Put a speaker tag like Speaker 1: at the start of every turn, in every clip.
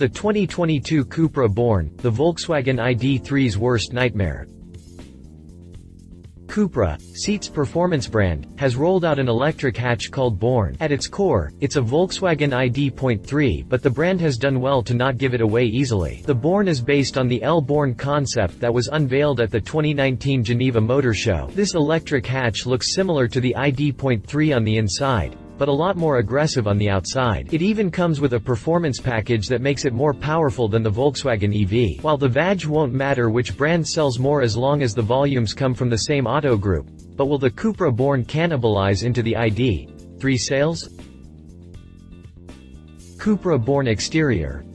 Speaker 1: The 2022 Cupra Born, the Volkswagen ID.3's worst nightmare. Cupra, Seat's performance brand, has rolled out an electric hatch called Born. At its core, it's a Volkswagen ID.3, but the brand has done well to not give it away easily. The Born is based on the L-Born concept that was unveiled at the 2019 Geneva Motor Show. This electric hatch looks similar to the ID.3 on the inside, but a lot more aggressive on the outside. It even comes with a performance package that makes it more powerful than the Volkswagen EV. While the VAG won't matter which brand sells more as long as the volumes come from the same auto group, but will the Cupra Born cannibalize into the ID.3 sales? Cupra Born exterior.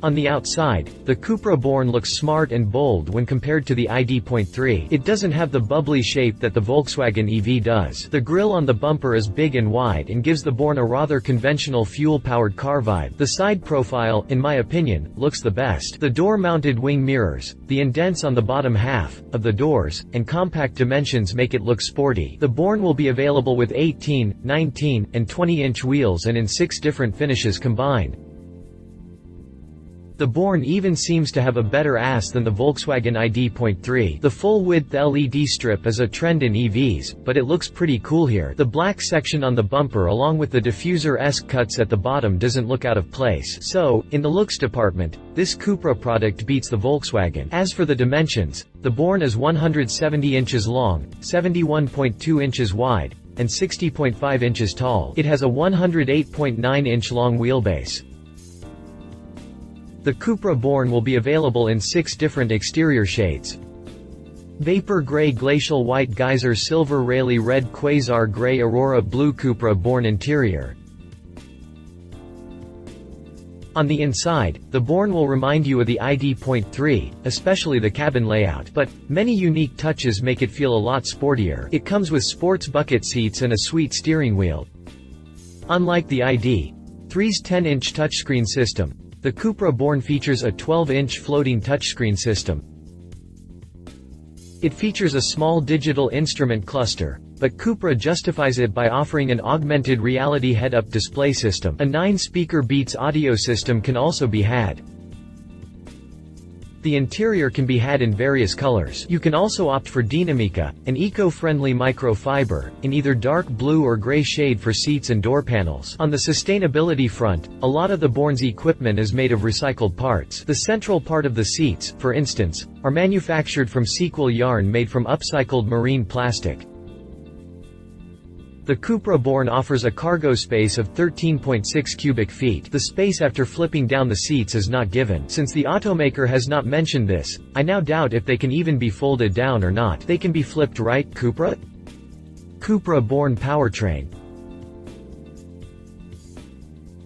Speaker 1: On the outside, the Cupra Born looks smart and bold when compared to the ID.3. It doesn't have the bubbly shape that the Volkswagen EV does. The grille on the bumper is big and wide and gives the Born a rather conventional fuel-powered car vibe. The side profile, in my opinion, looks the best. The door-mounted wing mirrors, the indents on the bottom half of the doors, and compact dimensions make it look sporty. The Born will be available with 18, 19, and 20-inch wheels and in 6 different finishes combined. The Born even seems to have a better ass than the Volkswagen ID.3. The full-width LED strip is a trend in EVs, but it looks pretty cool here. The black section on the bumper along with the diffuser-esque cuts at the bottom doesn't look out of place. So, in the looks department, this Cupra product beats the Volkswagen. As for the dimensions, the Born is 170 inches long, 71.2 inches wide, and 60.5 inches tall. It has a 108.9-inch long wheelbase. The Cupra Born will be available in 6 different exterior shades. Vapor Gray, Glacial White, Geyser Silver, Rayleigh Red, Quasar Gray, Aurora Blue. Cupra Born interior. On the inside, the Born will remind you of the ID.3, especially the cabin layout, but many unique touches make it feel a lot sportier. It comes with sports bucket seats and a sweet steering wheel. Unlike the ID.3's 10-inch touchscreen system, the Cupra Born features a 12-inch floating touchscreen system. It features a small digital instrument cluster, but Cupra justifies it by offering an augmented reality head-up display system. A 9-speaker Beats audio system can also be had. The interior can be had in various colors. You can also opt for Dinamica, an eco-friendly microfiber, in either dark blue or gray shade for seats and door panels. On the sustainability front, a lot of the Born's equipment is made of recycled parts. The central part of the seats, for instance, are manufactured from sequel yarn made from upcycled marine plastic. The Cupra Born offers a cargo space of 13.6 cubic feet. The space after flipping down the seats is not given. Since the automaker has not mentioned this, I now doubt if they can even be folded down or not. They can be flipped, right, Cupra? Cupra Born powertrain.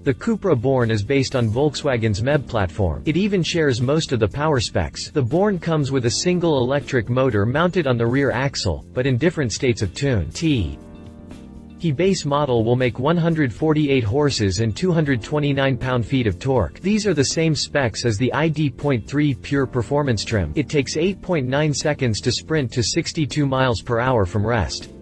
Speaker 1: The Cupra Born is based on Volkswagen's MEB platform. It even shares most of the power specs. The Born comes with a single electric motor mounted on the rear axle, but in different states of tune. The base model will make 148 horses and 229 pound-feet of torque. These are the same specs as the ID.3 pure performance trim. It takes 8.9 seconds to sprint to 62 miles per hour from rest.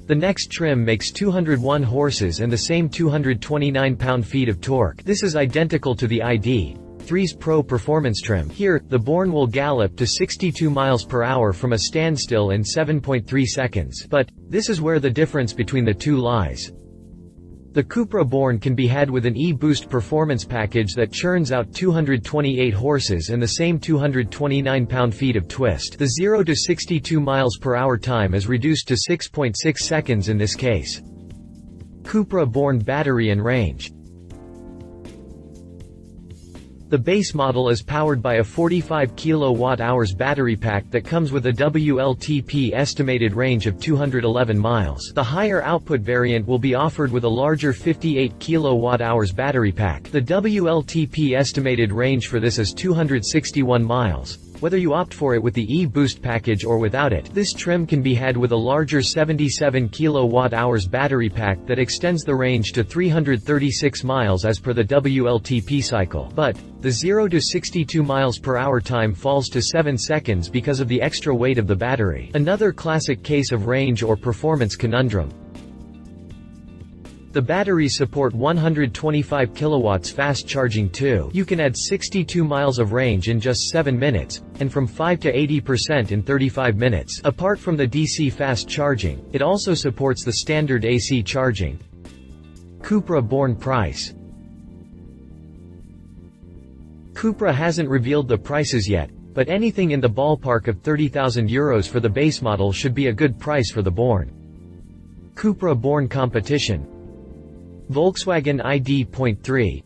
Speaker 1: The next trim makes 201 horses and the same 229 pound-feet of torque. This is identical to the ID.3's Pro Performance trim. Here, the Born will gallop to 62 miles per hour from a standstill in 7.3 seconds. But this is where the difference between the two lies. The Cupra Born can be had with an e-Boost performance package that churns out 228 horses and the same 229 pound-feet of twist. The 0 to 62 miles per hour time is reduced to 6.6 seconds in this case. Cupra Born battery and range. The base model is powered by a 45 kWh battery pack that comes with a WLTP estimated range of 211 miles. The higher output variant will be offered with a larger 58 kWh battery pack. The WLTP estimated range for this is 261 miles. Whether you opt for it with the e-Boost package or without it, this trim can be had with a larger 77 kWh battery pack that extends the range to 336 miles as per the WLTP cycle. But the 0 to 62 miles per hour time falls to 7 seconds because of the extra weight of the battery. Another classic case of range or performance conundrum. The batteries support 125 kilowatts fast charging too. You can add 62 miles of range in just 7 minutes, and from 5 to 80% in 35 minutes. Apart from the DC fast charging, it also supports the standard AC charging. Cupra Born price. Cupra hasn't revealed the prices yet, but anything in the ballpark of €30,000 for the base model should be a good price for the Born. Cupra Born competition. Volkswagen ID.3.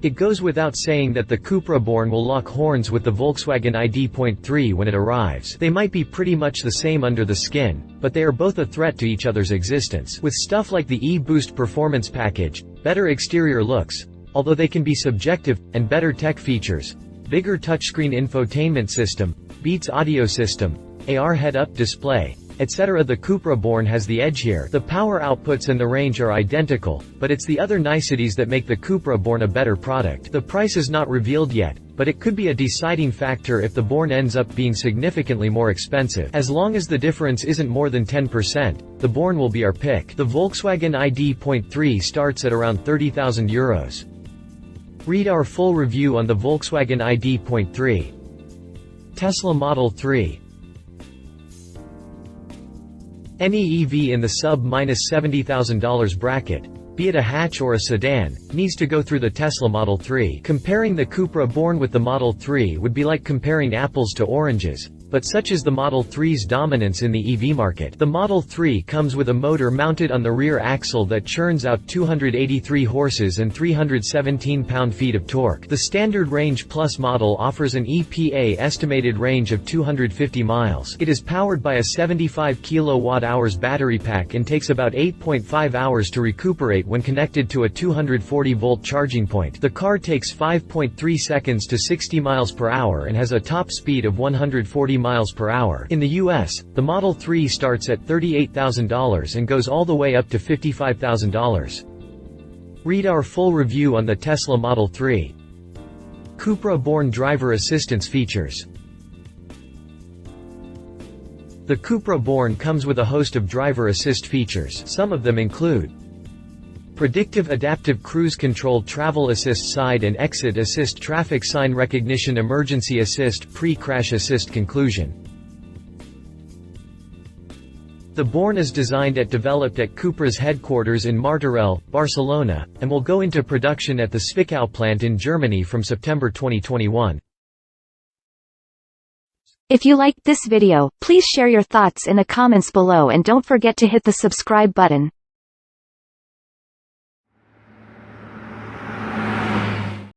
Speaker 1: It goes without saying that the Cupra Born will lock horns with the Volkswagen ID.3 when it arrives. They might be pretty much the same under the skin, but they are both a threat to each other's existence. With stuff like the e-Boost performance package, better exterior looks, although they can be subjective, and better tech features, bigger touchscreen infotainment system, Beats audio system, AR head-up display, etc. The Cupra Born has the edge here. The power outputs and the range are identical, but it's the other niceties that make the Cupra Born a better product. The price is not revealed yet, but it could be a deciding factor if the Born ends up being significantly more expensive. As long as the difference isn't more than 10%, the Born will be our pick. The Volkswagen ID.3 starts at around €30,000. Read our full review on the Volkswagen ID.3. Tesla Model 3. Any EV in the sub-$70,000 bracket, be it a hatch or a sedan, needs to go through the Tesla Model 3. Comparing the Cupra Born with the Model 3 would be like comparing apples to oranges, but such is the Model 3's dominance in the EV market. The Model 3 comes with a motor mounted on the rear axle that churns out 283 horses and 317 pound-feet of torque. The Standard Range Plus model offers an EPA estimated range of 250 miles. It is powered by a 75 kWh battery pack and takes about 8.5 hours to recuperate when connected to a 240-volt charging point. The car takes 5.3 seconds to 60 miles per hour and has a top speed of 140 miles per hour. In the US, the Model 3 starts at $38,000 and goes all the way up to $55,000. Read our full review on the Tesla Model 3. Cupra Born driver assistance features. The Cupra Born comes with a host of driver assist features. Some of them include predictive adaptive cruise control, travel assist, side and exit assist, traffic sign recognition, emergency assist, pre-crash assist. Conclusion. The Born is developed at Cupra's headquarters in Martorell, Barcelona, and will go into production at the Zwickau plant in Germany from September 2021.
Speaker 2: If you liked this video, please share your thoughts in the comments below and don't forget to hit the subscribe button.